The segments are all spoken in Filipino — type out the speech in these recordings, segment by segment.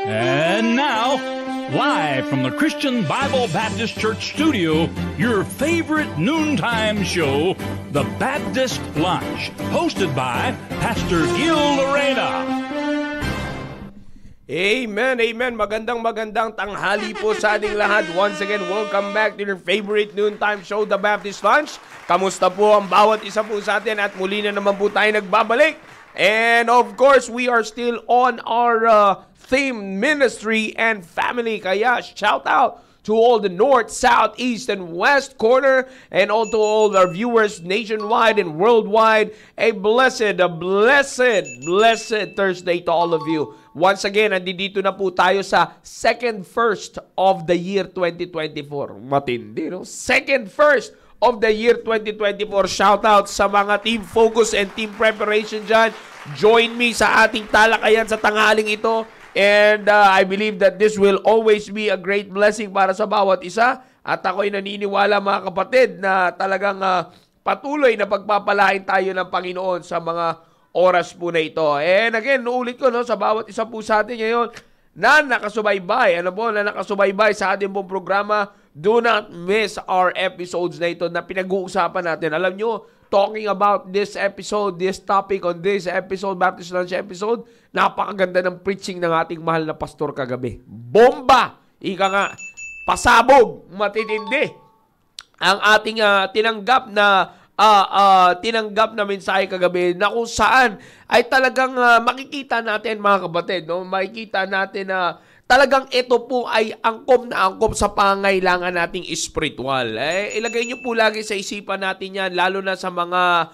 And now, live from the Christian Bible Baptist Church studio, your favorite noontime show, The Baptist Lunch, hosted by Pastor Gil Lorena. Amen, amen. Magandang tanghali po sa ating lahat. Once again, welcome back to your favorite noontime show, The Baptist Lunch. Kamusta po ang bawat isa po sa atin at muli na naman po tayo nagbabalik. And of course, we are still on our theme, ministry and family. Kaya shout out to all the north, south, east, and west corner, and also all our viewers nationwide and worldwide. A blessed Thursday to all of you. Once again, nandito na po tayo sa second first of the year 2024. Matindi, no? Second first of the year 2024. Shout out sa mga team focus and team preparation dyan. Join me sa ating talakayan sa tanghaling ito. And I believe that this will always be a great blessing para sa bawat isa. At ako'y naniniwala mga kapatid na talagang patuloy na pagpapalain tayo ng Panginoon sa mga oras po na ito. And again, uulit ko sa bawat isa po sa atin ngayon na nakasubaybay. Na nakasubaybay sa ating pong programa. Do not miss our episodes na ito na pinag-uusapan natin. Alam nyo, talking about this episode, this topic on this episode, Baptist Lunch episode, napakaganda ng preaching ng ating mahal na pastor kagabi. Bomba! Ika nga, pasabog, matitindi. Ang ating tinanggap na mensahe kagabi na kung saan ay talagang makikita natin mga kapatid, no? Makikita natin na talagang ito po ay angkop na angkop sa pangangailangan nating espiritual. Ilagay niyo po lagi sa isipan natin yan, lalo na sa mga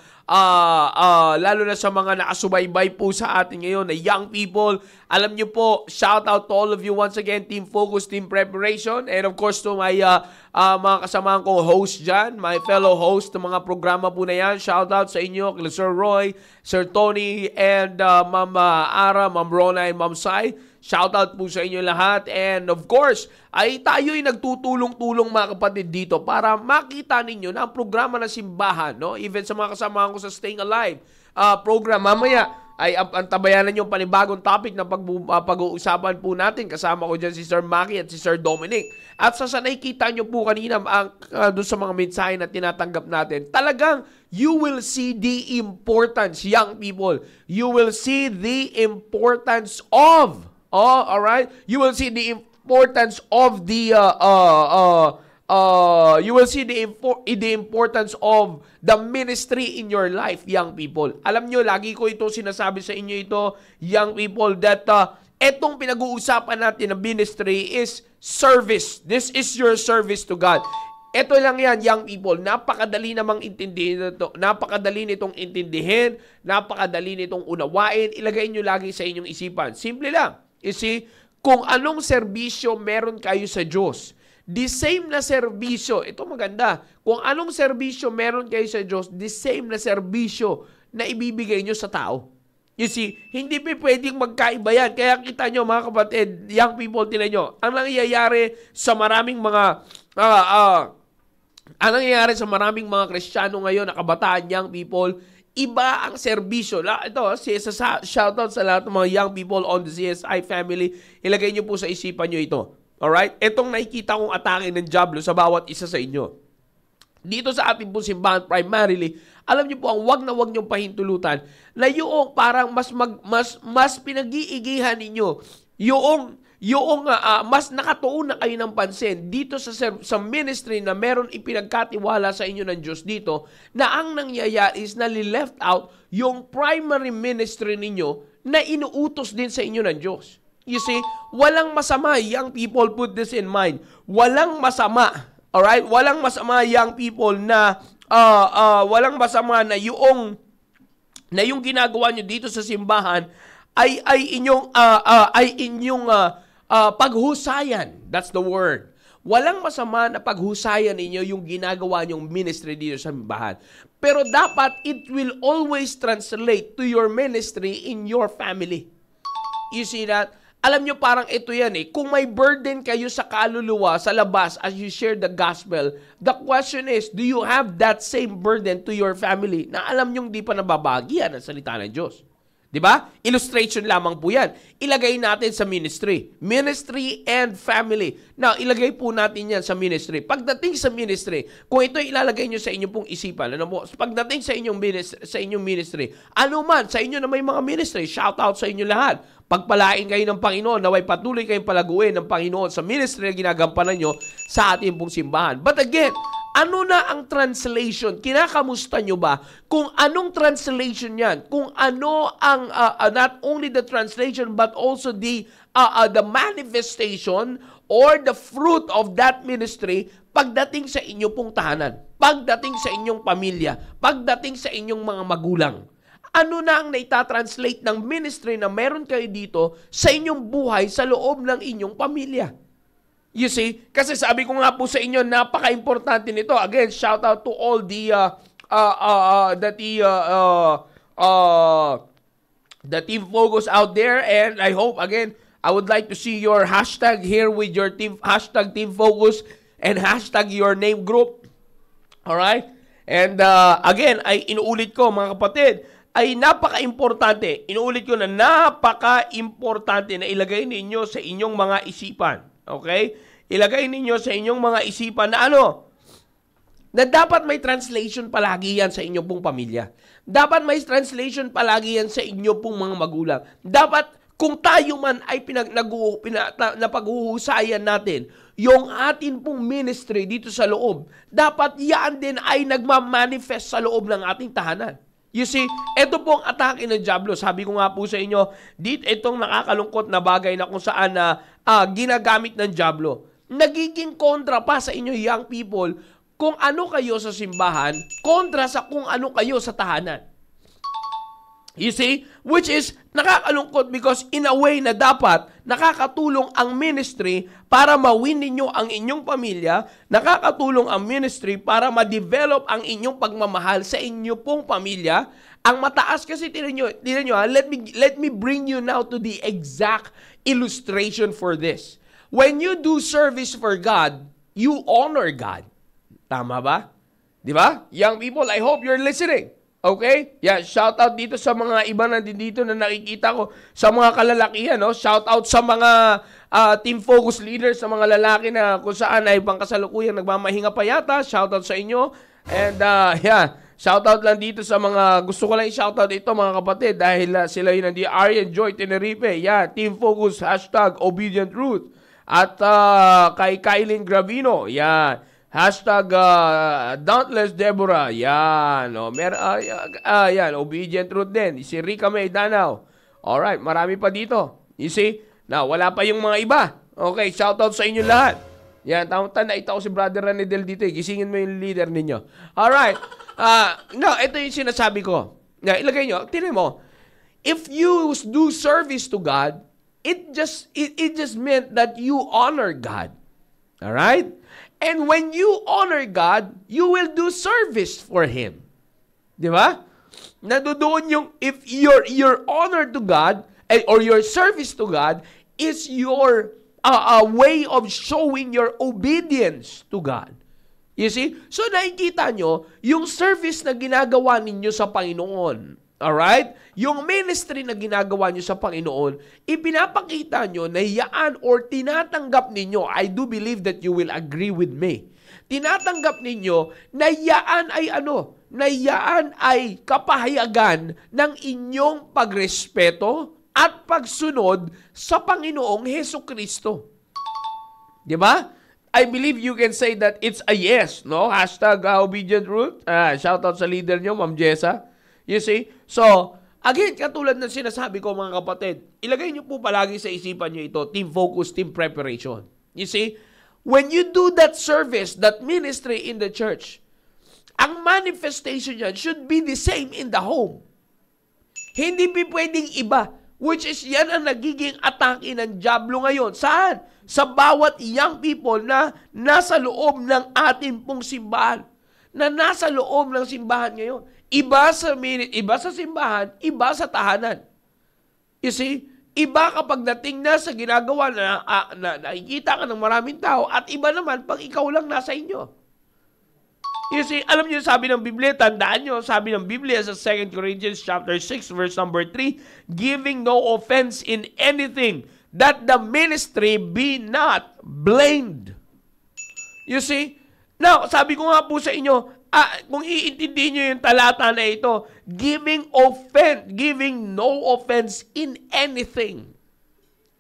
nakasubaybay po sa atin ngayon na young people. Alam niyo po, shout out to all of you once again, team focus, team preparation, and of course to my mga kasamahan kong host dyan, my fellow host ng mga programa po na yan. Shout out sa inyo, Sir Roy, Sir Tony, and Ma'am Ara, Ma'am Rona, and Ma'am Sai. Shoutout po sa inyo lahat. And of course, ay tayo'y nagtutulong-tulong mga kapatid dito para makita ninyo na ang programa ng simbahan, no? Even sa mga kasamahan ko sa Staying Alive program, mamaya ay antabayanan yung panibagong topic na pag-uusapan po natin. Kasama ko dyan si Sir Maki at si Sir Dominic. At sa nakikita nyo po kanina doon sa mga mensahe na tinatanggap natin, talagang you will see the importance, young people. You will see the importance of all right. You will see the importance of the importance of the ministry in your life, young people. Alam nyo, lagi ko ito sinasabi sa inyo ito, young people, that etong pinag-uusapan natin na ministry is service. This is your service to God. Ito lang yan, young people. Napakadali namang intindihin ito. Napakadali nitong intindihin. Napakadali nitong unawain. Ilagay nyo lagi sa inyong isipan. Simple lang. You see, kung anong serbisyo meron kayo sa Diyos, the same na serbisyo, ito maganda, kung anong serbisyo meron kayo sa Diyos, the same na serbisyo na ibibigay nyo sa tao. You see, hindi pa pwedeng magkaiba yan. Kaya kita nyo mga kapatid, young people, tinan nyo, ang nangyayari sa maraming mga Kristiyano ngayon na kabataan, young people, iba ang serbisyo. Ito, shoutout sa lahat ng mga young people on the CSI family. Ilagay nyo po sa isipan nyo ito. Alright? Itong nakikita kong atake ng diablo sa bawat isa sa inyo. Dito sa ating pong simbahan, primarily, alam nyo po, ang wag na wag nyong pahintulutan na yung parang mas pinag-iigihan ninyo yung mas nakatuon na kayo ng pansin dito sa ministry na meron ipinagkatiwala sa inyo ng Diyos dito, na ang nangyayari is left out yung primary ministry ninyo na inuutos din sa inyo ng Diyos. You see, walang masama, young people, put this in mind. Walang masama, alright? Walang masama, young people, na walang masama na yung ginagawa nyo dito sa simbahan ay inyong paghusayan. That's the word. Walang masama na paghusayan ninyo yung ginagawa nyong ministry dito sa simbahan. Pero dapat it will always translate to your ministry in your family. You see that? Alam nyo, parang ito yan eh. Kung may burden kayo sa kaluluwa, sa labas, as you share the gospel, the question is, do you have that same burden to your family na alam nyong di pa nababagian ang salita ng Diyos? Di ba? Illustration lamang po yan. Ilagay natin sa ministry. Ministry and family. Now, ilagay po natin yan sa ministry. Pagdating sa ministry, kung ito ilalagay nyo sa inyong pong isipan, ano po? Pagdating sa inyong ministry, ano man, sa inyo na may mga ministry, shout out sa inyo lahat. Pagpalain kayo ng Panginoon, naway patuloy kayong palaguin ng Panginoon sa ministry na ginagampanan nyo sa ating pong simbahan. But again, ano na ang translation? Kinakamusta nyo ba? Kung anong translation yan? Kung ano ang, not only the translation, but also the manifestation or the fruit of that ministry pagdating sa inyong pong tahanan, pagdating sa inyong pamilya, pagdating sa inyong mga magulang. Ano na ang naitatranslate ng ministry na meron kayo dito sa inyong buhay sa loob ng inyong pamilya? You see, kasi sabi ko nga po sa inyo, napaka-importante nito. Again, shout out to all the team focus out there, and I hope, again, I would like to see your hashtag here with your team, hashtag team focus and hashtag your name group. Alright? And again, ay inuulit ko mga kapatid, ay napaka-importante. Inuulit ko na napaka-importante na ilagay ninyo sa inyong mga isipan. Okay? Ilagay ninyo sa inyong mga isipan na ano? Na dapat may translation palagi yan sa inyong pong pamilya. Dapat may translation palagi yan sa inyong pong mga magulang. Dapat kung tayo man ay napaghuhusayan natin yung atin pong ministry dito sa loob, dapat yan din ay nagmamanifest sa loob ng ating tahanan. You see, ito pong atake ng dyablo. Sabi ko nga po sa inyo, dito itong nakakalungkot na bagay na kung saan ginagamit ng dyablo. Nagiging kontra pa sa inyo, young people, kung ano kayo sa simbahan, kontra sa kung ano kayo sa tahanan. You see? Which is nakakalungkot because in a way na dapat nakakatulong ang ministry para mawin ninyo ang inyong pamilya, nakakatulong ang ministry para ma-develop ang inyong pagmamahal sa inyo pong pamilya. Ang mataas kasi, tinan nyo, let me bring you now to the exact illustration for this. When you do service for God, you honor God. Tama ba? Di ba? Young people, I hope you're listening. Okay? Yeah, shout out dito sa mga iba na dito na nakikita ko sa mga kalalakihan, no? Shout out sa mga team focus leaders, sa mga lalaki na kung saan ay pangkasalukuyang nagmamahinga pa yata. Shout out sa inyo. And yeah, shout out lang dito sa mga gusto ko lang i-shout out ito mga kapatid dahil sila yun ang Arian Joy Tenerife. Yeah, team focus hashtag Obedient Truth. At kay Kylene Gravino. Yeah. Hashtag Dauntless Deborah. Yan. Oh, yan. Obedient Truth din. Si Rica May Danao. Alright. Marami pa dito. You see? Now, wala pa yung mga iba. Okay. Shoutout sa inyo lahat. Yan. Naita ko si Brother Ranidel dito. Gisingin mo yung leader ninyo. Alright. No, ito yung sinasabi ko. Now, ilagay nyo. Tinan mo. If you do service to God, it just meant that you honor God. Alright? And when you honor God, you will do service for Him. Di ba? Nandoon yung, if your honor to God, or your service to God, is your way of showing your obedience to God. You see? So nakikita nyo, yung service na ginagawa ninyo sa Panginoon, alright? Yung ministry na ginagawa nyo sa Panginoon, ipinapakita nyo na yaan or tinatanggap ninyo, I do believe that you will agree with me. Tinatanggap ninyo na yaan ay ano? Na yaan ay kapahayagan ng inyong pagrespeto at pagsunod sa Panginoong Hesukristo. Di ba? I believe you can say that it's a yes, no? Hashtag Obedient Truth. Shout out sa leader nyo, Ma'am Jessa. You see? So, again, katulad ng sinasabi ko mga kapatid, ilagay nyo po palagi sa isipan nyo ito, team focus, team preparation. You see, when you do that service, that ministry in the church, ang manifestation yan should be the same in the home. Hindi pwedeng iba, which is yan ang nagiging atake ng dyablo ngayon. Saan? Sa bawat young people na nasa loob ng ating pong simbahan. Na nasa loob ng simbahan ngayon. Iba sa simbahan, iba sa tahanan. You see? Iba kapag dating na sa ginagawa na nakikita ka ng maraming tao at iba naman pag ikaw lang nasa inyo. You see, alam niyo sabi ng Biblia, tandaan niyo, sabi ng Biblia sa 2 Corinthians chapter 6 verse number 3, giving no offense in anything, that the ministry be not blamed. You see? Now, sabi ko nga po sa inyo, kung iintindihin niyo yung talata na ito, giving no offense in anything.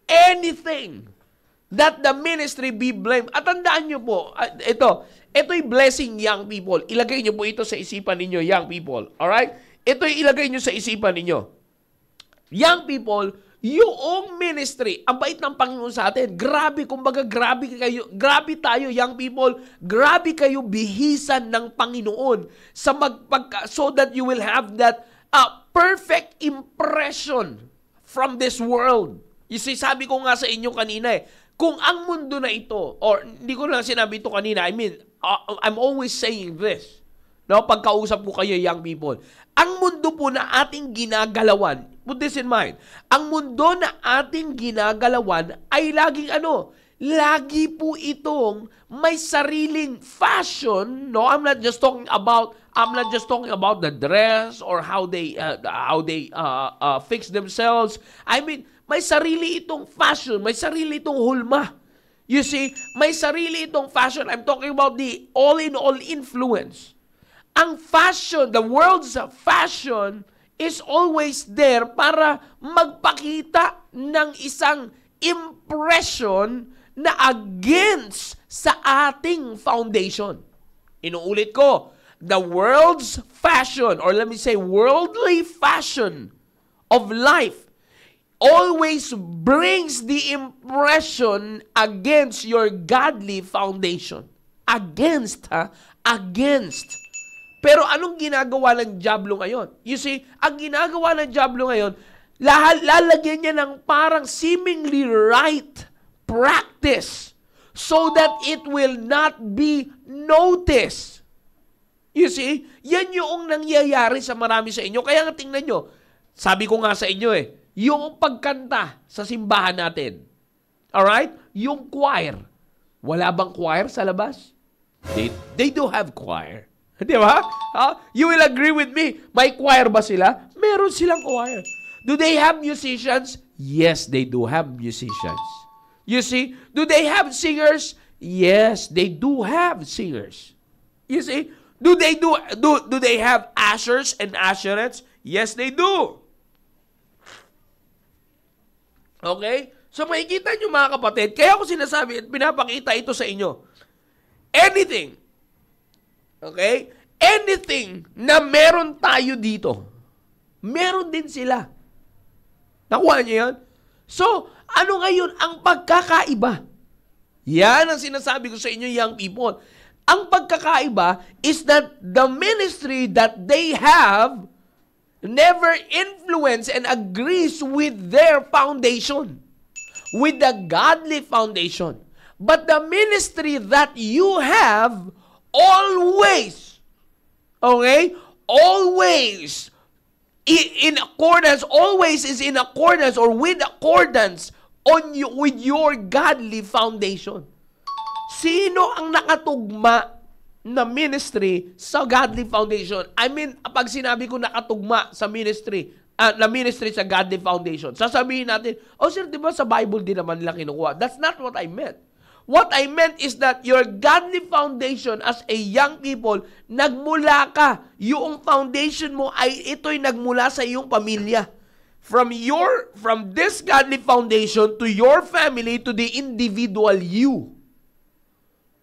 Anything. That the ministry be blamed. At tandaan niyo po, ito'y blessing, young people. Ilagay niyo po ito sa isipan ninyo, young people. Alright? Ito'y ilagay niyo sa isipan ninyo. Young people, yung ministry, ang bait ng Panginoon sa atin. Grabe, kumbaga, grabe tayo, young people. Grabe kayo bihisan ng Panginoon so that you will have that perfect impression from this world. You see, sabi ko nga sa inyo kanina kung ang mundo na ito, or hindi ko lang sinabi ito kanina, I mean, I'm always saying this, no, pagkausap ko kayo, young people, ang mundo po na ating ginagalawan, put this in mind, ang mundo na ating ginagalawan ay laging lagi po itong may sariling fashion, no? I'm not just talking about the dress or how they fix themselves. I mean, may sarili itong fashion, may sarili itong hulma. You see, may sarili itong fashion. I'm talking about the all-in-all influence. Ang fashion, the world's fashion is always there para magpakita ng isang impression na against sa ating foundation. Inuulit ko, the world's fashion, or let me say worldly fashion of life always brings the impression against your godly foundation. Against. Pero anong ginagawa ng dyablo ngayon? You see, ang ginagawa ng dyablo ngayon, lalagyan niya ng parang seemingly right practice so that it will not be noticed. You see, yan yung nangyayari sa marami sa inyo. Kaya nga tingnan nyo, sabi ko nga sa inyo yung pagkanta sa simbahan natin. Alright? Yung choir. Wala bang choir sa labas? They do have choir. Di ba? You will agree with me. May choir ba sila? Meron silang choir. Do they have musicians? Yes, they do have musicians. You see? Do they have singers? Yes, they do have singers. You see? Do they have ushers and usherettes? Yes, they do. Okay? So makikita nyo mga kapatid, kaya ako sinasabi at pinapakita ito sa inyo. Anything, okay? Anything na meron tayo dito, meron din sila. Nakuha nyo yan? So, ano ngayon ang pagkakaiba? Yan ang sinasabi ko sa inyo, young people. Ang pagkakaiba is that the ministry that they have never influence and agrees with their foundation, with the godly foundation. But the ministry that you have always, okay, always in accordance, always is in accordance or with accordance with your godly foundation. Sino ang nakatugma na ministry sa godly foundation? I mean, pag sinabi ko nakatugma sa ministry, na ministry sa godly foundation, sasabihin natin, sir, di ba sa Bible din naman nila kinukuha? That's not what I meant. What I meant is that your godly foundation as a young people, nagmula ka. Yung foundation mo ito'y nagmula sa iyong pamilya. From this godly foundation to your family to the individual you.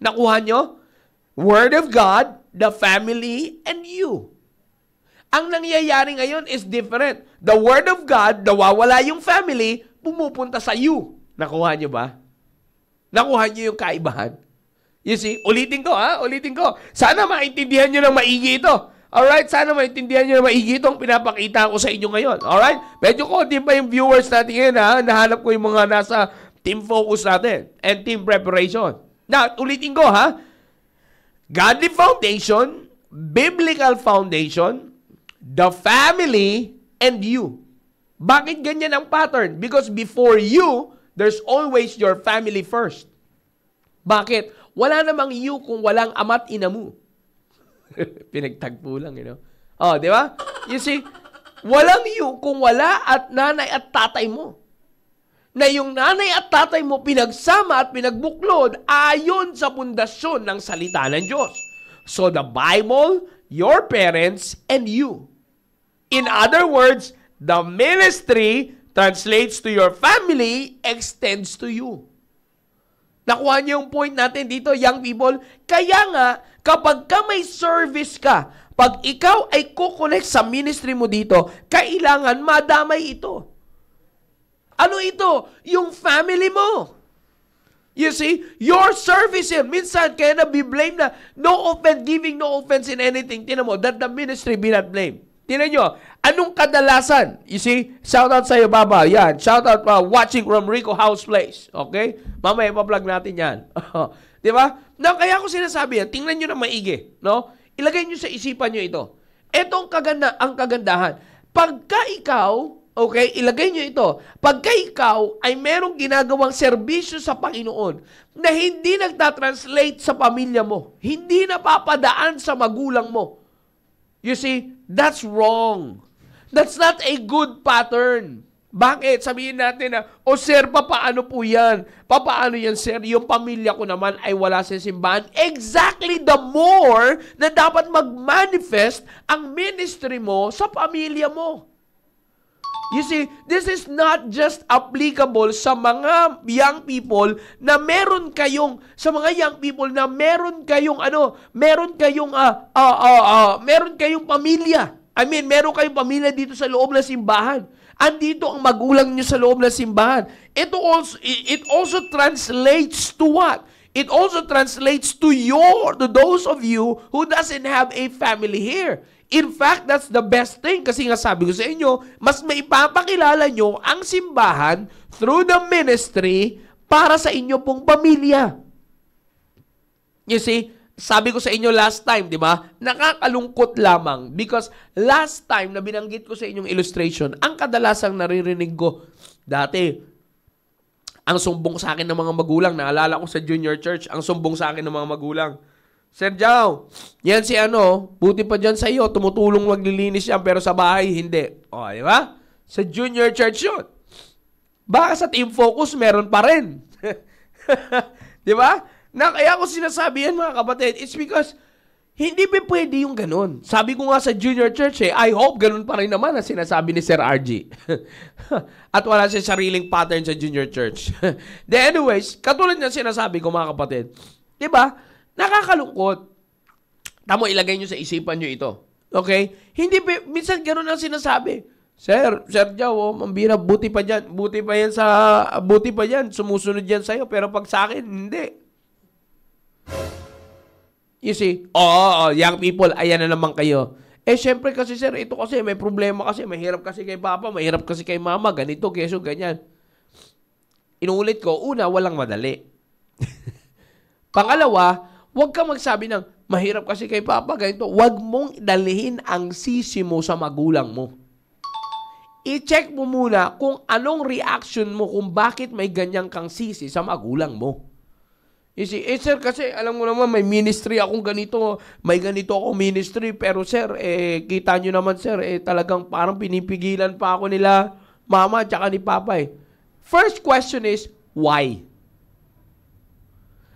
Nakuha nyo? Word of God, the family, and you. Ang nangyayari ngayon is different. The Word of God, nawawala yung family, pumupunta sa you. Nakuha nyo ba? Nakuha nyo yung kaibahan? You see? Ulitin ko. Sana maintindihan nyo ng maigi ito. Alright? Sana maintindihan nyo ng maigi itong pinapakita ko sa inyo ngayon. Alright? Medyo konti pa yung viewers natin ngayon, Nahanap ko yung mga nasa team focus natin and team preparation. Now, ulitin ko, Godly foundation, biblical foundation, the family, and you. Bakit ganyan ang pattern? Because before you, there's always your family first. Bakit? Wala namang you kung walang ama't ina mo. Pinagtagpo lang, Oh, di ba? You see, walang yung kung wala at nanay at tatay mo. Na yung nanay at tatay mo pinagsama at pinagbuklod ayon sa pundasyon ng salita ng Diyos. So the Bible, your parents, and you. In other words, the ministry translates to your family, extends to you. Nakuha niyo yung point natin dito, young people. Kaya nga, kapag ka may service ka, pag ikaw ay kukonect sa ministry mo dito, kailangan madamay ito. Ano ito? Yung family mo. You see, your service here. Minsan, kaya na-blame na no offense, giving no offense in anything. Tinan mo, that the ministry be not blamed. Tinan nyo, anong kadalasan? You see, shout out sa'yo, Baba. Yan, shout out watching from Rico House Place. Okay? Mamaya pa-plug natin yan. Di ba? No, kaya ako sinasabi yan, tingnan nyo na maigi. No? Ilagay nyo sa isipan nyo ito. Ito ang kagandahan. Pagka ikaw, okay, ilagay nyo ito. Pagka ikaw ay merong ginagawang serbisyo sa Panginoon na hindi nagtatranslate sa pamilya mo, hindi napapadaan sa magulang mo, you see, that's wrong. That's not a good pattern. Bakit? Sabihin natin na, sir, papaano po yan? Papaano yan, sir? Yung pamilya ko naman ay wala sa simbahan. Exactly the more na dapat mag-manifest ang ministry mo sa pamilya mo. You see, this is not just applicable sa mga young people na meron kayong pamilya. I mean, meron kayong pamilya dito sa loob ng simbahan. Andito ang magulang niyo sa loob ng simbahan. It also translates to what? It also translates to those of you who doesn't have a family here. In fact, that's the best thing. Kasi nga sabi ko sa inyo, mas maipapakilala nyo ang simbahan through the ministry para sa inyo pong pamilya. You see, sabi ko sa inyo last time, di ba? Nakakalungkot lamang because last time na binanggit ko sa inyong illustration, ang kadalasang naririnig ko dati, ang sumbong sa akin ng mga magulang, naalala ko sa junior church, ang sumbong sa akin ng mga magulang, Sir Jao, yan si buti pa dyan sa iyo, tumutulong maglilinis yan, pero sa bahay, hindi. O, di ba? Sa junior church yun. Baka sa team focus, meron pa rin. Di ba? Na kaya ko sinasabi yan, mga kapatid, it's because hindi pa pwede yung ganun. Sabi ko nga sa junior church, I hope ganun pa rin naman ang sinasabi ni Sir RG. At wala siya sariling pattern sa junior church. Anyways, katulad na sinasabi ko, mga kapatid, di ba? Nakakalungkot. Tamo, ilagay nyo sa isipan nyo ito. Okay? Hindi, minsan gano'n ang sinasabi. Sir Jao, mambira, buti pa yan, sumusunod yan sa'yo, pero pag sa akin, hindi. You see, young people, ayan na naman kayo. Syempre kasi sir, ito kasi, may problema kasi, mahirap kasi kay papa, mahirap kasi kay mama, ganito, keso, ganyan. Inuulit ko, una, walang madali. Pangalawa, huwag kang magsabi ng, mahirap kasi kay papa, ganito. Huwag mong dalihin ang sisi mo sa magulang mo. I-check mo muna kung anong reaction mo kung bakit may ganyang kang sisi sa magulang mo. You see, sir, kasi alam mo naman, may ministry akong ganito, may ganito akong ministry, pero sir, kita nyo naman sir, talagang parang pinipigilan pa ako nila mama at saka ni papa First question is, why?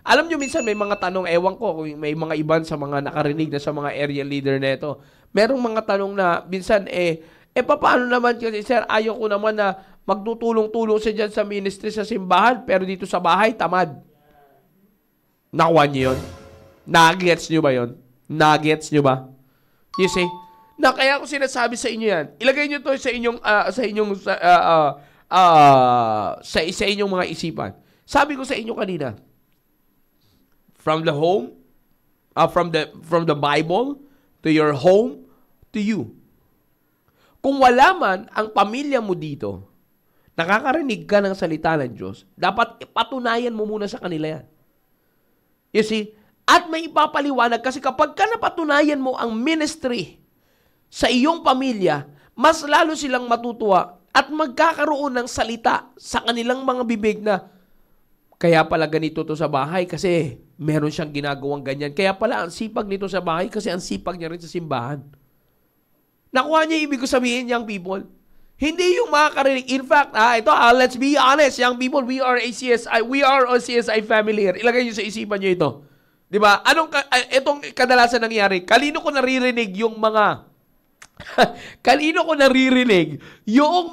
Alam nyo, minsan may mga tanong, ewan ko, may mga iban sa mga nakarinig na sa mga area leader na ito. Merong mga tanong na, minsan, paano naman kasi, sir, ayaw ko naman na magtutulong-tulong siya dyan sa ministry sa simbahan, pero dito sa bahay, tamad. Nakuha niyo yun? Nuggets nyo ba yun? Nuggets nyo ba? You see? Na kaya ko sinasabi sa inyo yan. Ilagay nyo to sa inyong, sa inyong mga isipan. Sabi ko sa inyo kanina, from the home, from the Bible, to your home, to you. Kung wala man ang pamilya mo dito, nakakarinig ka ng salita ng Diyos, dapat ipatunayan mo muna sa kanila yan. You see? At may ipapaliwanag kasi kapag ka napatunayan mo ang ministry sa iyong pamilya, mas lalo silang matutuwa at magkakaroon ng salita sa kanilang mga bibig na kaya pala ganito to sa bahay kasi meron siyang ginagawang ganyan. Kaya pala ang sipag nito sa bahay kasi ang sipag niya rin sa simbahan. Nakuha niya ibig ko sabihin, young people. Hindi yung makakarinig. In fact, let's be honest, young people, we are a CSI family here. Ilagay niyo sa isipan niyo ito. 'Di ba? Itong kadalasan nangyayari, kanino ko naririnig yung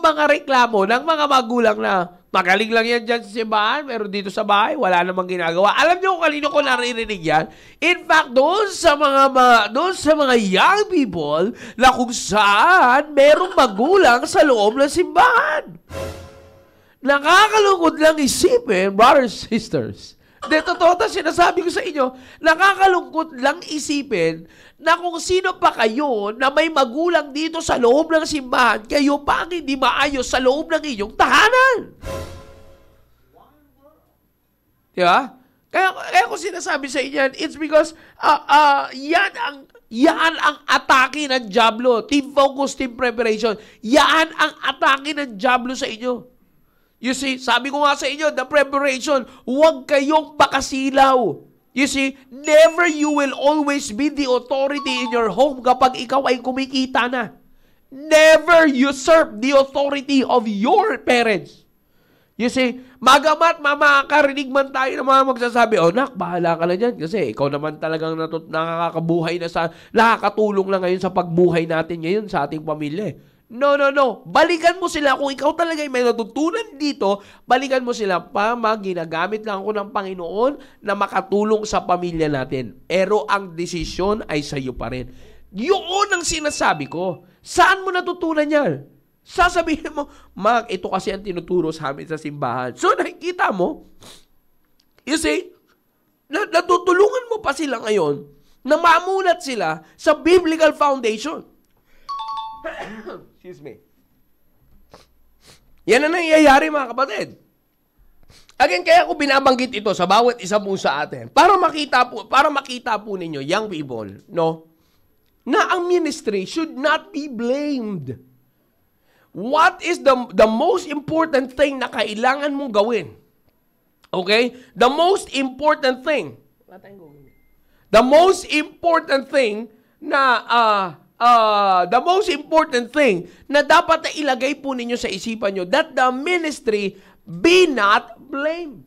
mga reklamo ng mga magulang na magaling lang yan dyan sa simbahan, pero dito sa bahay, wala namang ginagawa. Alam niyo kung kanino ko naririnig yan? In fact, doon sa mga young people na kung saan merong magulang sa loob ng simbahan. Nakakalungkot lang isipin, brothers, sisters. Totoo sinasabi ko sa inyo, nakakalungkot lang isipin na kung sino pa kayo na may magulang dito sa loob ng simbahan, kayo pa ang hindi maayos sa loob ng inyong tahanan. Diba? Kaya ko sinasabi sa inyo, it's because yan ang atake ng Diablo. Team focus, team preparation. Yan ang atake ng Diablo sa inyo. You see, sabi ko nga sa inyo, the preparation, huwag kayong pakasilaw. You see, never you will always be the authority in your home kapag ikaw ay kumikita na. Never usurp the authority of your parents. You see, magamat makakarinig man tayo ng mga magsasabi, nak, bahala ka na dyan kasi ikaw naman talagang nakakabuhay na nakakatulong na ngayon sa pagbuhay natin ngayon sa ating pamilya. No. Balikan mo sila. Kung ikaw talaga may natutunan dito, balikan mo sila pa ginagamit lang ako ng Panginoon na makatulong sa pamilya natin. Pero ang desisyon ay sa iyo pa rin. Yun ang sinasabi ko. Saan mo natutunan yan? Sasabihin mo, ito kasi ang tinuturo sa amin sa simbahan. So nakikita mo, you see, natutulungan mo pa sila ngayon na mamulat sila sa biblical foundation. Excuse me. Yan ang nangyayari, mga kapatid. Again, kaya ko binabanggit ito sa bawat isa po sa atin para makita po ninyo, young people, no, na ang ministry should not be blamed. What is the most important thing na kailangan mong gawin? Okay? The most important thing na dapat na ilagay po ninyo sa isipan nyo, that the ministry be not blamed.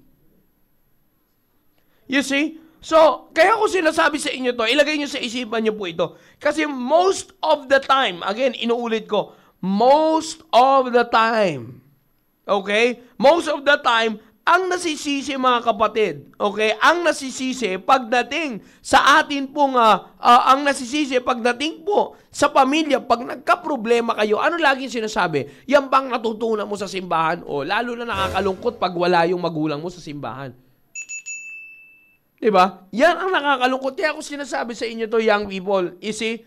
You see? So, kaya ko sinasabi sa inyo to, ilagay nyo sa isipan nyo po ito. Kasi most of the time, again, inuulit ko, most of the time, okay? Most of the time, ang nasisisi, mga kapatid, okay? Ang nasisisi pagdating sa atin pong, ang nasisisi pagdating po sa pamilya, pag nagka-problema kayo, ano laging sinasabi? Yan bang natutunan mo sa simbahan? O lalo na nakakalungkot pag wala yung magulang mo sa simbahan. Diba? Yan ang nakakalungkot. Kaya ako sinasabi sa inyo to, young people, you see,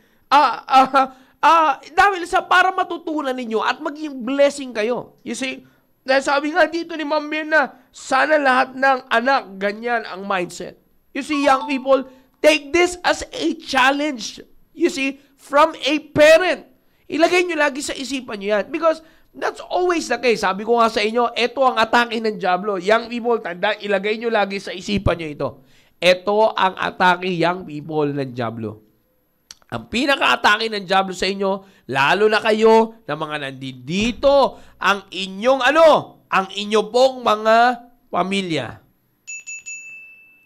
dahil para matutunan ninyo at maging blessing kayo. You see, dahil sabi nga dito ni Ma'am Mirna, sana lahat ng anak, ganyan ang mindset. You see, young people, take this as a challenge. You see, from a parent. Ilagay nyo lagi sa isipan nyo yan. Because that's always the case. Sabi ko nga sa inyo, ito ang atake ng Diablo. Young people, ilagay nyo lagi sa isipan nyo ito. Ito ang atake, young people, ng Diablo. Ang pinaka-atake ng Diablo sa inyo, lalo na kayo na mga nandito, ang inyong ang inyo pong mga pamilya.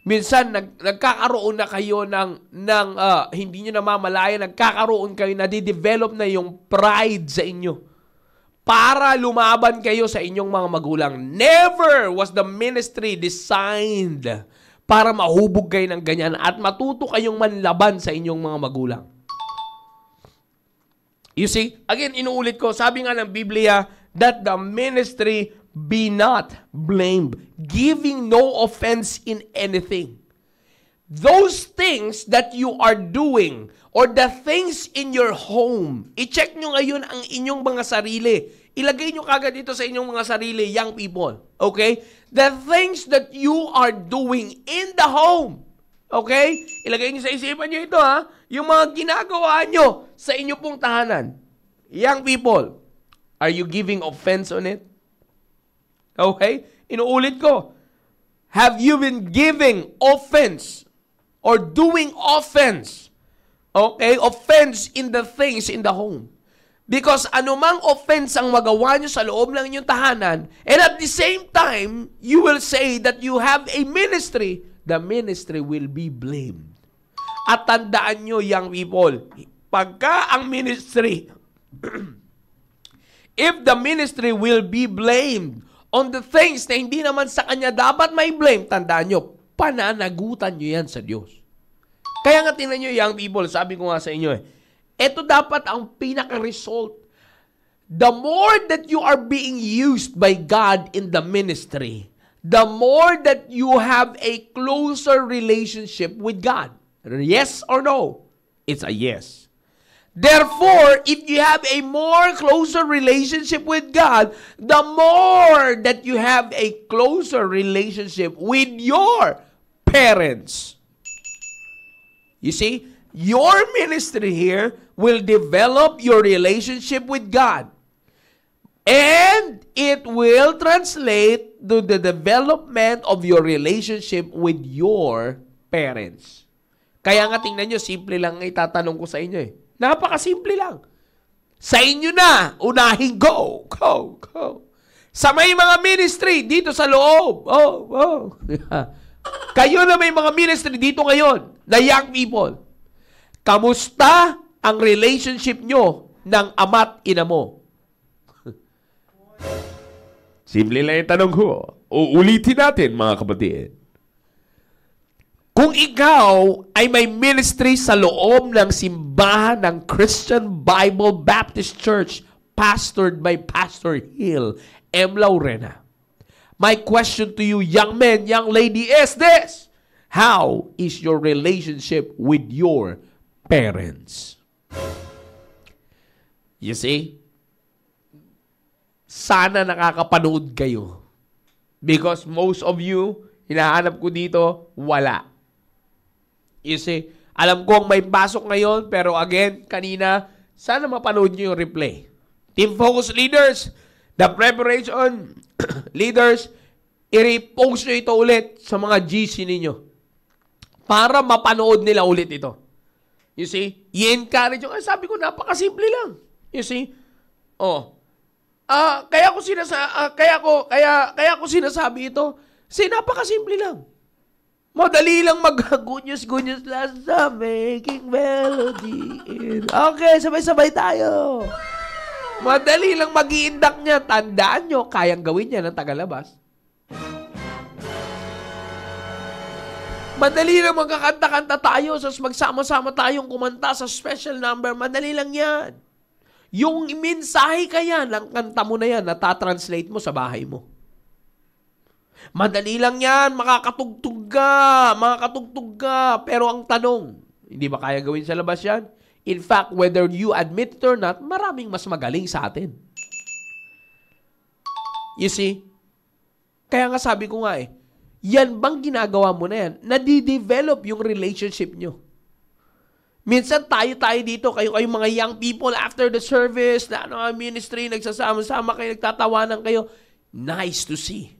Minsan, nagkakaroon na kayo ng hindi nyo namamalayan, nagkakaroon kayo, nadidevelop na yung pride sa inyo para lumaban kayo sa inyong mga magulang. Never was the ministry designed para mahubog kayo ng ganyan at matuto kayong manlaban sa inyong mga magulang. You see, again, inuulit ko, sabi nga ng Biblia, that the ministry be not blamed, giving no offense in anything. Those things that you are doing, or the things in your home, i-check nyo ngayon ang inyong mga sarili. Ilagay nyo kagad dito sa inyong mga sarili, young people. Okay? The things that you are doing in the home. Okay? Ilagay nyo sa isipan nyo ito, ha? Yung mga ginagawa nyo sa inyo pong tahanan. Young people, are you giving offense on it? Okay? Inuulit ko. have you been giving offense or doing offense? Okay? Offense in the things in the home. Because anumang offense ang magawa nyo sa loob ng inyong tahanan, and at the same time, you will say that you have a ministry, the ministry will be blamed. At tandaan nyo, young people, pagka ang ministry, if the ministry will be blamed on the things na hindi naman sa kanya dapat may blame, tandaan nyo, pananagutan nyo yan sa Diyos. Kaya nga tingnan nyo, young people, sabi ko nga sa inyo ito dapat ang pinaka-result. The more that you are being used by God in the ministry, the more that you have a closer relationship with God. Yes or no? It's a yes. Therefore, if you have a more closer relationship with God, the more that you have a closer relationship with your parents. You see, your ministry here will develop your relationship with God. And it will translate to the development of your relationship with your parents. Kaya nga tingnan nyo, simple lang ang itatanong ko sa inyo Napakasimple lang. Sa inyo na, unahin go. Go, go. Sa may mga ministry, dito sa loob. Kayo na may mga ministry dito ngayon, the young people. Kamusta ang relationship nyo ng ama't ina mo? Simple lang yung tanong ko. Uulitin natin, mga kapatid. Kung ikaw ay may ministry sa loob ng simbahan ng Christian Bible Baptist Church, pastored by Pastor Hill M. Laurena, my question to you, young men, young lady, is this: how is your relationship with your parents? You see? Sana nakakapanood kayo. Because most of you, hinahanap ko dito, wala. You see? Alam kong may pasok ngayon, pero again, kanina, sana mapanood nyo yung replay. Team Focus leaders, the preparation leaders, i-repost nyo ito ulit sa mga GC ninyo. Para mapanood nila ulit ito. You see? I-encourage nyo. Sabi ko, napakasimple lang. You see? Kaya ko sinasabi ito. Kasi napakasimple lang. Madali lang mag-good news last time, making melody. Okay, sabay-sabay tayo. Madali lang mag-iindak niya. Tandaan nyo, kayang gawin niya ng tagalabas. Madali lang magkakanta-kanta tayo, so magsama-sama tayong kumanta sa special number. Madali lang yan. Yung mensahe kaya ng kanta mo na yan, natatranslate mo sa bahay mo. Madali lang yan, makakatugtog ka. Pero ang tanong, hindi ba kaya gawin sa labas yan? In fact, whether you admit it or not, maraming mas magaling sa atin. You see? Kaya nga sabi ko nga yan bang ginagawa mo na yan? Nadi-develop yung relationship nyo. Minsan tayo dito, kayo mga young people after the service, na ministry, nagsasama-sama kayo, nagtatawanan kayo. Nice to see.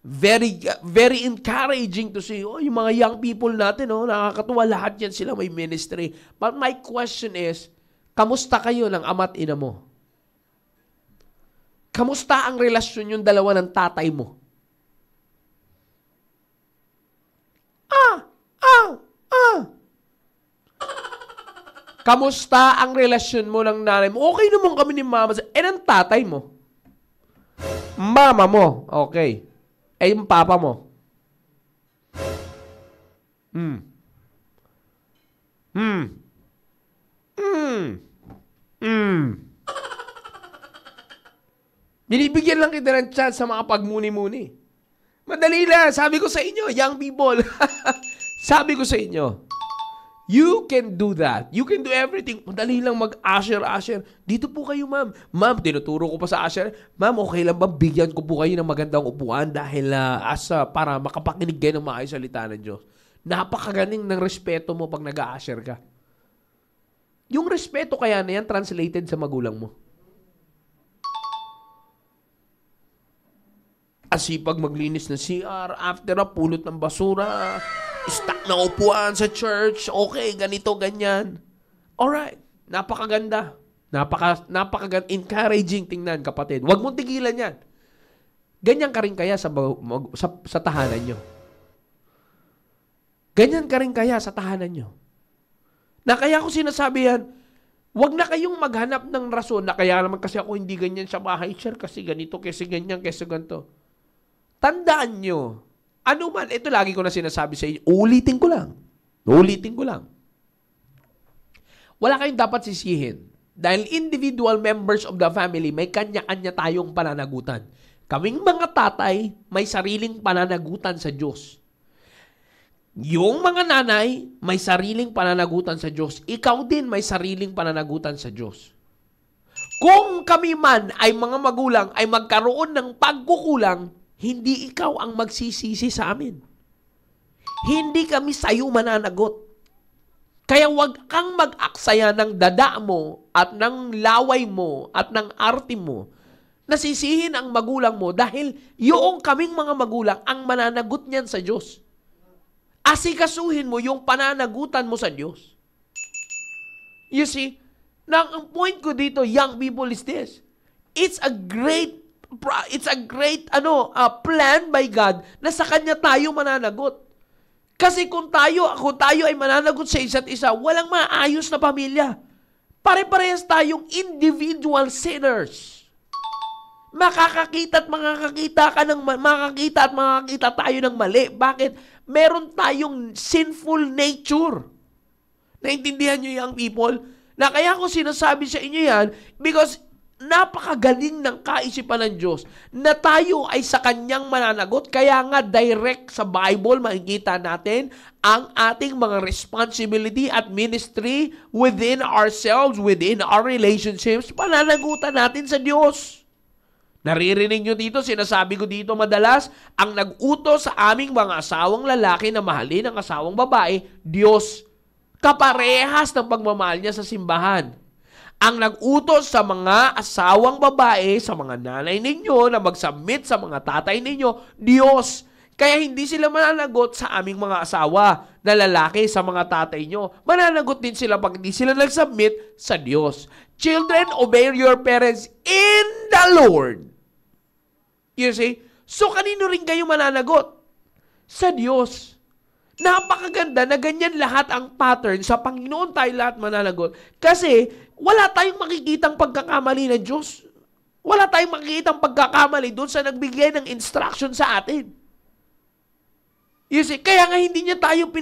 Very, very encouraging to see. Yung mga young people natin, nakakatuwa, lahat yan sila may ministry. But my question is, kamusta kayo ng ama't ina mo? Kamusta ang relasyon yung dalawa ng tatay mo? Kamusta ang relasyon mo ng nanay mo? Okay naman kami ni mama. Ng tatay mo? Mama mo. Okay. Yung papa mo? Binibigyan lang kita ng chance sa mga pagmuni-muni. Madali lang. Sabi ko sa inyo, young people. Sabi ko sa inyo, you can do that. You can do everything. Madali lang mag-usher. Dito po kayo, ma'am. Ma'am, tinuturo ko pa sa usher. Ma'am, okay lang ba? Bigyan ko po kayo ng magandang upuan dahil para makapakinig kayo ng maayos salita ng Diyos. Napakagaling ng respeto mo pag nag-usher ka. Yung respeto kaya na yan, translated sa magulang mo. Asipag maglinis ng CR, after pulot ng basura, stock na upuan sa church, okay, ganito, ganyan. Alright, napakaganda. Encouraging tingnan, kapatid. Huwag mong tigilan yan. Ganyan ka rin kaya sa tahanan nyo. Ganyan ka rin kaya sa tahanan nyo. Na kaya ko sinasabi yan, huwag na kayong maghanap ng rason na kaya naman kasi ako hindi ganyan sa bahay, sir, kasi ganito, kasi ganyan, kasi ganito. Tandaan nyo, ano man, ito lagi ko na sinasabi sa inyo, ulitin ko lang. Wala kayong dapat sisihin. Dahil individual members of the family, may kanya-kanya tayong pananagutan. Kaming mga tatay, may sariling pananagutan sa Diyos. Yung mga nanay, may sariling pananagutan sa Diyos. Ikaw din may sariling pananagutan sa Diyos. Kung kami man ay mga magulang ay magkaroon ng pagkukulang, hindi ikaw ang magsisisi sa amin. Hindi kami sa'yo mananagot. Kaya huwag kang mag-aksaya ng dada mo at ng laway mo at ng arte mo na sisihin ang magulang mo dahil yung kaming mga magulang ang mananagot niyan sa Diyos. Asikasuhin mo yung pananagutan mo sa Diyos. You see, ang point ko dito, young people, is this. It's a great plan by God na sa Kanya tayo mananagot. Kasi kung tayo ay mananagot sa isa't isa, walang maayos na pamilya. Pare-parehas tayong individual sinners. Makakakita tayo ng mali. Bakit? Meron tayong sinful nature. Naintindihan nyo, young people? Na kaya ko sinasabi sa inyo yan because napakagaling ng kaisipan ng Diyos na tayo ay sa Kanyang mananagot. Kaya nga direct sa Bible makikita natin ang ating mga responsibility at ministry within ourselves, within our relationships. Pananagutan natin sa Diyos. Naririnig nyo dito, sinasabi ko dito madalas, ang nag-utos sa aming mga asawang lalaki na mahalin ang asawang babae, Diyos. Kaparehas ng pagmamahal niya sa simbahan. Ang nag-utos sa mga asawang babae, sa mga nanay ninyo na mag-submit sa mga tatay ninyo, Diyos. Kaya hindi sila mananagot sa aming mga asawa na lalaki sa mga tatay nyo. Mananagot din sila pag hindi sila nag-submit sa Diyos. Children, obey your parents in the Lord. You see? So, kanino rin kayo mananagot? Sa Diyos. Napakaganda na ganyan lahat ang pattern. Sa Panginoon tayo lahat mananagot. Kasi, wala tayong makikitang pagkakamali ng Diyos. Wala tayong makikitang pagkakamali doon sa nagbigay ng instruction sa atin. You see, kaya nga hindi niya tayo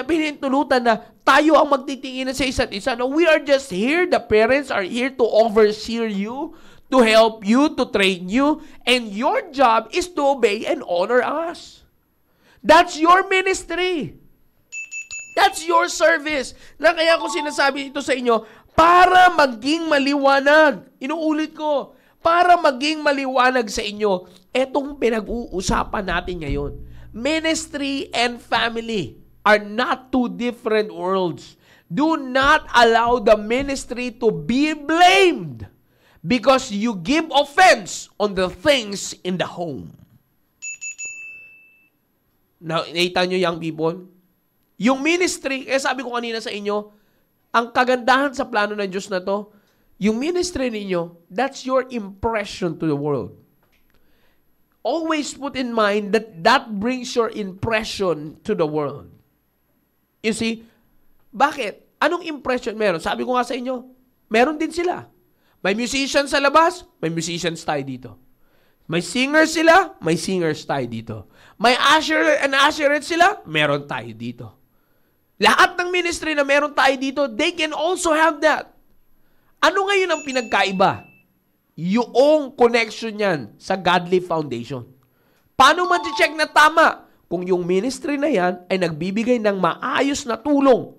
pinintulutan na tayo ang magtitinginan sa isa't isa. No, we are just here. The parents are here to oversee you, to help you, to train you. And your job is to obey and honor us. That's your ministry. That's your service. Na kaya ko sinasabi ito sa inyo, para maging maliwanag. Inuulit ko, para maging maliwanag sa inyo, etong pinag-uusapan natin ngayon. Ministry and family are not two different worlds. Do not allow the ministry to be blamed because you give offense on the things in the home. Now, nakita nyo, young people? Yung ministry, sabi ko kanina sa inyo, ang kagandahan sa plano ng Diyos na to, yung ministry ninyo, that's your impression to the world. Always put in mind that that brings your impression to the world. You see, bakit? Anong impression meron? Sabi ko nga sa inyo, meron din sila. May musicians sa labas, may musicians tayo dito. May singers sila, may singers tayo dito. May usher and usherette sila, meron tayo dito. Lahat ng ministry na meron tayo dito, they can also have that. Ano ngayon ang pinagkaiba? Yung connection yan sa godly foundation. Paano man-check na tama kung yung ministry na yan ay nagbibigay ng maayos na tulong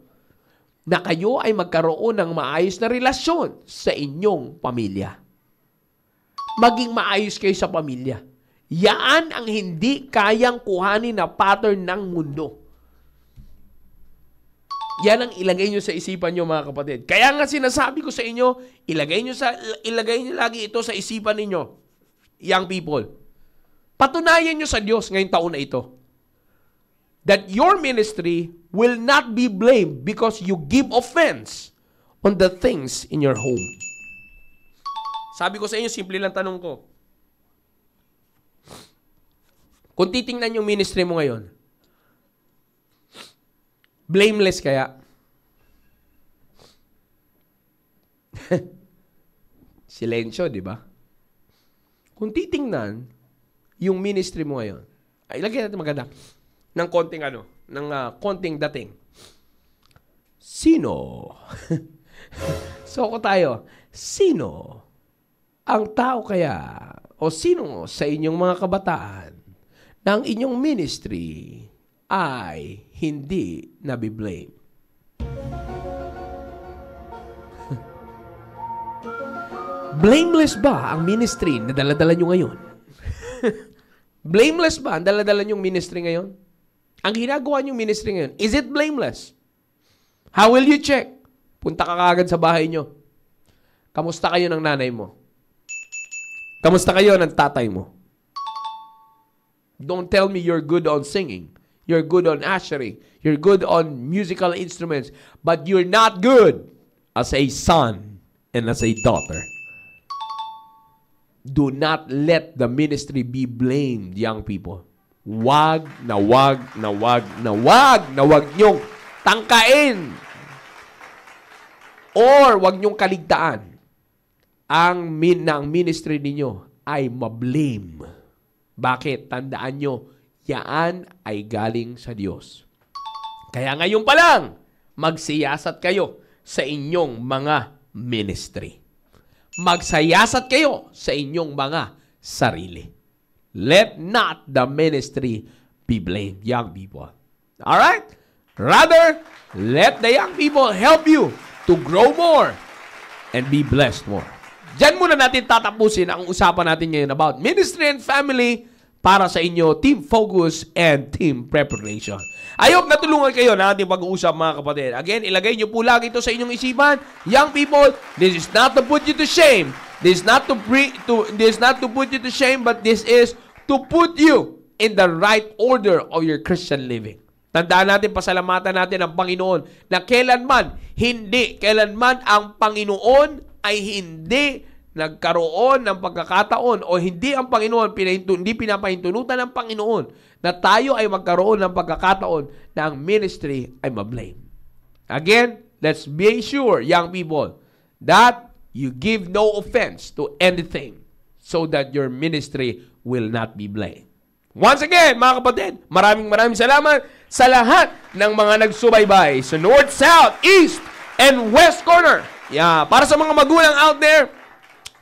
na kayo ay magkaroon ng maayos na relasyon sa inyong pamilya. Maging maayos kayo sa pamilya. Yan ang hindi kayang kuhanin na pattern ng mundo. Yan ang ilagay nyo sa isipan nyo, mga kapatid. Kaya nga sinasabi ko sa inyo, ilagay nyo lagi ito sa isipan ninyo, young people. Patunayan nyo sa Diyos ngayong taon na ito that your ministry will not be blamed because you give offense on the things in your home. Sabi ko sa inyo, simple lang tanong ko. Kung titingnan yung ministry mo ngayon, blameless kaya? Silensyo, di ba? Kung titingnan yung ministry mo ngayon, ay lagyan natin maganda ng konting konting dating. Sino? Soko tayo. Sino ang tao kaya o sino sa inyong mga kabataan na ang inyong ministry ay hindi nabiblame? Blameless ba ang ministry na daladala nyo ngayon? Blameless ba ang daladala nyong ministry ngayon? Ang ginagawa nyong ministry ngayon, is it blameless? How will you check? Punta ka kagad sa bahay nyo. Kamusta kayo ng nanay mo? Kamusta kayo ng tatay mo? Don't tell me you're good on singing. You're good on ushering. You're good on musical instruments. But you're not good as a son and as a daughter. Do not let the ministry be blamed, young people. Wag na wag na wag na wag na wag nyong tangkain or wag nyong kaligtaan ang ministry ninyo ay mablame. Bakit? Tandaan nyo, yaan ay galing sa Diyos. Kaya ngayon pa lang, magsiyasat kayo sa inyong mga ministry. Magsayasat kayo sa inyong mga sarili. Let not the ministry be blamed, young people. Alright? Rather, let the young people help you to grow more and be blessed more. Diyan muna natin tatapusin ang usapan natin ngayon about ministry and family para sa inyo, team focus and team preparation. I hope natulungan kayo na ating pag-uusap, mga kapatid. Again, ilagay nyo po lagi ito sa inyong isipan. Young people, this is not to put you to shame. This is not to put you to shame, but this is to put you in the right order of your Christian living. Tandaan natin, pasalamatan natin ang Panginoon na kailanman ang Panginoon ay hindi nagkaroon ng pagkakataon o hindi ang Panginoon, hindi pinapahintunutan ng Panginoon na tayo ay magkaroon ng pagkakataon na ang ministry ay mablame. Again, let's be sure, young people, that you give no offense to anything so that your ministry will not be blamed. Once again, mga kapatid, maraming salamat sa lahat ng mga nagsubaybay sa North, South, East, and West Corner. Yeah, para sa mga magulang out there,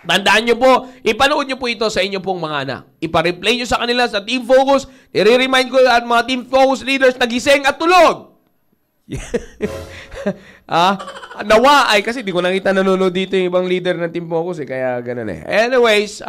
tandaan nyo po, ipanood nyo po ito sa inyong pong mga anak. Ipa-replay nyo sa kanila sa Team Focus. I-remind ko at mga Team Focus leaders na gising at tulog. Nawa ay kasi di ko nakita nanonood dito yung ibang leader ng Team Focus kaya ganun eh. Anyways,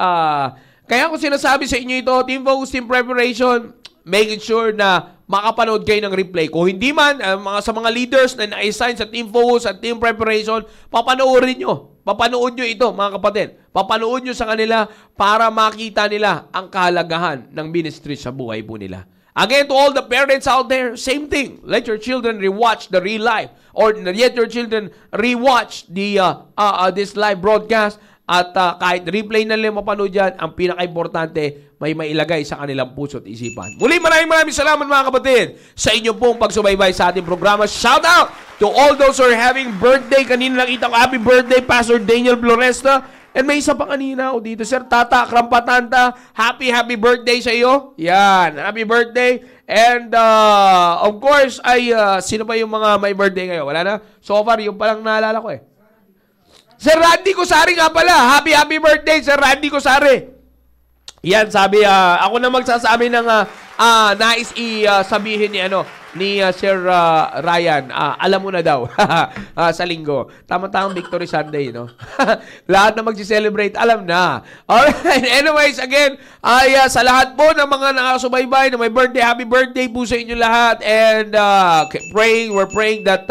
kaya ko sinasabi sa inyo ito, Team Focus, Team Preparation, making sure na makapanood kayo ng replay. Kung hindi man, sa mga leaders na na-assign sa Team Focus at Team Preparation, papanoorin nyo. Papanood nyo ito, mga kapatid. Papanood nyo sa kanila para makita nila ang kahalagahan ng ministry sa buhay po nila. Again, to all the parents out there, same thing. Let your children rewatch the real life or let your children rewatch this live broadcast. At kahit replay na lang mapanood dyan, ang pinaka-importante, may mailagay sa kanilang puso at isipan. Muli, maraming salamat, mga kapatid, sa inyong pong pagsubaybay sa ating programa. Shout out to all those who are having birthday. Kanina nakita ko, happy birthday, Pastor Daniel Floresta. And may isa pa kanina ako dito, Sir Tata Krampatanta. Happy birthday sa iyo. Yan, happy birthday. And of course, sino pa yung mga may birthday ngayon? Wala na? So far, yung palang naalala ko eh. Sir Randy Cosari nga pala. Happy birthday, Sir Randy Cosari. Yan, sabi, ako na magsasabi ng nais sabihin ni Sir Ryan. Alam mo na daw sa linggo. Tama-tamang Victory Sunday, no? Lahat na magsi-celebrate, alam na. Alright, anyways, again, sa lahat po ng mga nakasubaybay na may birthday, happy birthday po sa inyo lahat. And we're praying that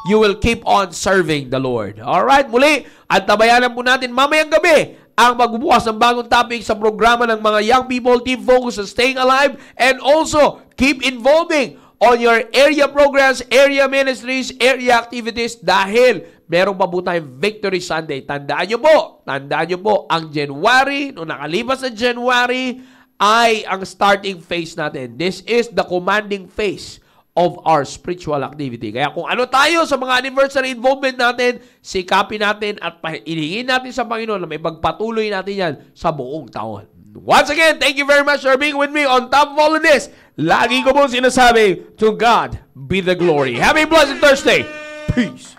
you will keep on serving the Lord. Alright, muli, at tabayanan po natin mamayang gabi ang magbubukas ng bagong topic sa programa ng mga young people, Team Focus on Staying Alive, and also keep involving on your area programs, area ministries, area activities dahil meron pa po tayong Victory Sunday. Tandaan nyo po, ang January, nung nakalipas na January, ay ang starting phase natin. This is the commanding phase of our spiritual activity. Kaya kung ano tayo sa mga anniversary involvement natin, sikapin natin at ilihingin natin sa Panginoon na may pagpatuloy natin yan sa buong taon. Once again, thank you very much for being with me on top of all of this. Lagi ko po sinasabi, to God be the glory. Have a blessed Thursday. Peace.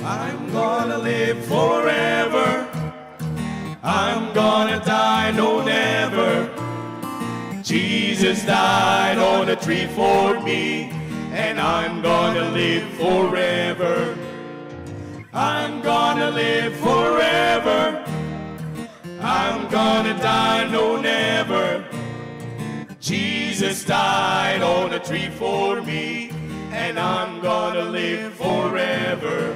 I'm gonna live forever. I'm gonna die, no never. Jesus died on a tree for me, and I'm gonna live forever. I'm gonna live forever. I'm gonna die, no never. Jesus died on a tree for me, and I'm gonna live forever.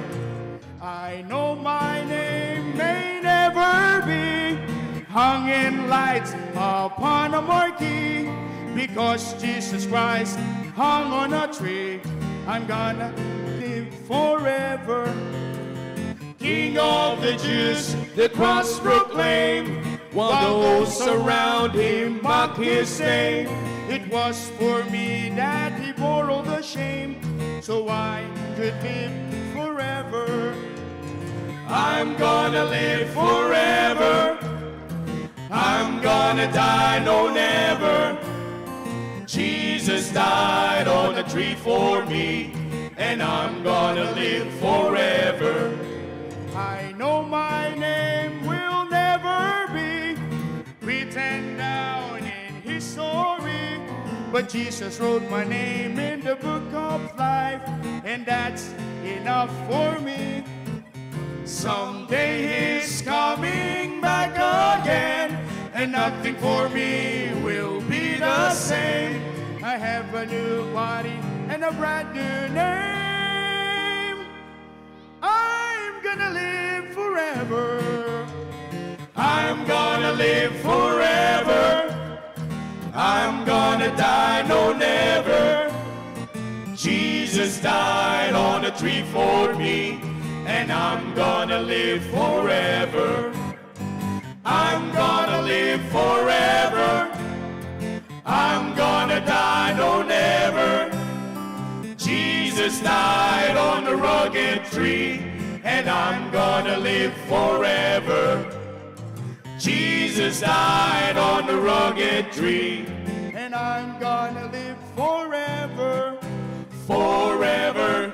I know my name may never be hung in lights upon a marquee, because Jesus Christ hung on a tree. I'm gonna live forever. King of the Jews, the cross proclaim, while those around him mock his name. It was for me that he bore all the shame, so I could live forever. I'm gonna live forever. I'm gonna die, no never. Jesus died on a tree for me, and I'm gonna live forever. I know my name will never be written down in history, but Jesus wrote my name in the book of life, and that's enough for me. Someday he's coming back again, and nothing for me will be the same. I have a new body and a brand new name. I'm gonna live forever. I'm gonna live forever. I'm gonna die, no never. Jesus died on a tree for me, and I'm gonna live forever. I'm gonna live forever. I'm gonna die, no never. Jesus died on the rugged tree, and I'm gonna live forever. Jesus died on the rugged tree, and I'm gonna live forever. Forever.